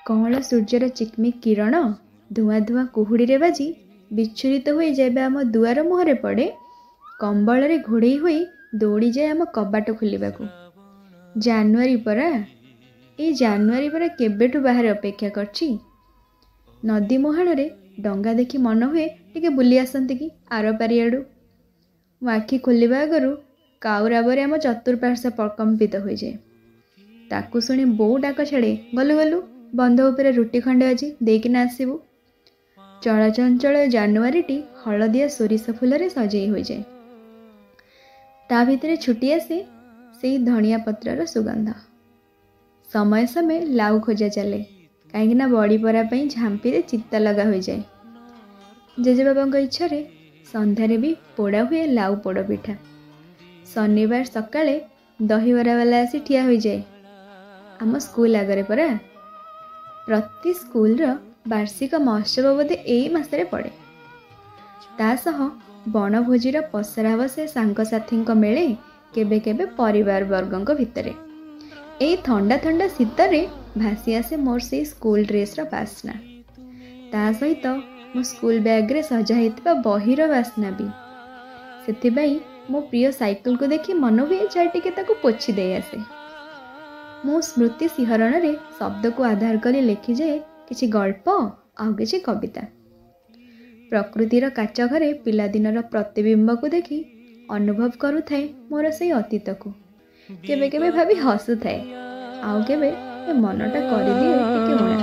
कଅଁଳ ସୂର୍ଯ୍ୟର ଚିକ୍ମିକ୍ କିରଣ ଧୂଆଁ ଧୂଆଁ କୁହୁଡ଼ିରେ ବାଜି ବିଚ୍ଛୁରିତ ହୋଇ ଯେବେ ଆମ ଦୁଆର ମୁହଁରେ ପଡ଼େ, କମ୍ବଳରେ ଘୋଡ଼େଇ ହୋଇ ଦୌଡ଼ିଯାଏ ଆମ କବାଟ ଖୋଲିବାକୁ। ଜାନୁଆରୀ ପରା, ଏଇ ଜାନୁଆରୀ ପରା କେବେଠୁ ବାହାରେ ଅପେକ୍ଷା କରିଛି। ନଦୀ ମୁହାଣରେ ଡଙ୍ଗା ଦେଖି ମନ ହୁଏ ଟିକେ ବୁଲି ଆସନ୍ତି କି ଆର ପାରିଆଡ଼ୁ। ମୋ ଆଖି ଖୋଲିବା ଆଗରୁ କାଉରାବରେ ଆମ ଚତୁଃପାର୍ଶ୍ୱ ପ୍ରକମ୍ପିତ ହୋଇଯାଏ। ତାକୁ ଶୁଣି ବୋଉ ଡାକ ଛାଡ଼େ, ଗଲୁ ଗଲୁ ବନ୍ଧ ଉପରେ ରୁଟି ଖଣ୍ଡେ ଅଛି, ଦେଇକିନା ଆସିବୁ। ଚଳଚଞ୍ଚଳ ଜାନୁଆରୀଟି ହଳଦିଆ ସୋରିଷ ଫୁଲରେ ସଜେଇ ହୋଇଯାଏ। ତା ଭିତରେ ଛୁଟି ଆସେ ସେଇ ଧଣିଆ ପତ୍ରର ସୁଗନ୍ଧ। ସମୟ ସମୟ ଲାଉ ଖୋଜା ଚାଲେ, କାହିଁକିନା ବଡ଼ି ପରା ପାଇଁ ଝାମ୍ପିରେ ଚିତା ଲଗା ହୋଇଯାଏ। ଜେଜେବାବାଙ୍କ ଇଚ୍ଛାରେ ସନ୍ଧ୍ୟାରେ ବି ପୋଡ଼ା ହୁଏ ଲାଉ ପୋଡ଼ ପିଠା। ଶନିବାର ସକାଳେ ଦହିବରାବାଲା ଆସି ଠିଆ ହୋଇଯାଏ ଆମ ସ୍କୁଲ ଆଗରେ ପରା। ପ୍ରତି ସ୍କୁଲର ବାର୍ଷିକ ମହୋତ୍ସବ ବୋଧେ ଏଇ ମାସରେ ପଡ଼େ। ତା ସହ ବଣଭୋଜିର ପସରା ବସେ ସାଙ୍ଗସାଥୀଙ୍କ ମେଳେ, କେବେ କେବେ ପରିବାର ବର୍ଗଙ୍କ ଭିତରେ। ଏଇ ଥଣ୍ଡା ଥଣ୍ଡା ଶୀତରେ ଭାସି ଆସେ ମୋର ସେଇ ସ୍କୁଲ ଡ୍ରେସ୍ର ବାସ୍ନା। ତା ସହିତ ମୋ ସ୍କୁଲ ବ୍ୟାଗ୍ରେ ସଜା ହେଇଥିବା ବହିର ବାସ୍ନା ବି। ସେଥିପାଇଁ ମୋ ପ୍ରିୟ ସାଇକେଲକୁ ଦେଖି ମନ ହୁଏ ଯାଇ ଟିକେ ତାକୁ ପୋଛି ଦେଇ ଆସେ। ମୁଁ ସ୍ମୃତି ଶିହରଣରେ ଶବ୍ଦକୁ ଆଧାର କରି ଲେଖିଯାଏ କିଛି ଗଳ୍ପ ଆଉ କିଛି କବିତା। ପ୍ରକୃତିର କାଚ ଘରେ ପିଲାଦିନର ପ୍ରତିବିମ୍ବକୁ ଦେଖି ଅନୁଭବ କରୁଥାଏ ମୋର ସେଇ ଅତୀତକୁ। କେବେ କେବେ ଭାବି ହସୁଥାଏ, ଆଉ କେବେ ଏ ମନଟା କରିଦିଏ ଟିକେ ଉଣା।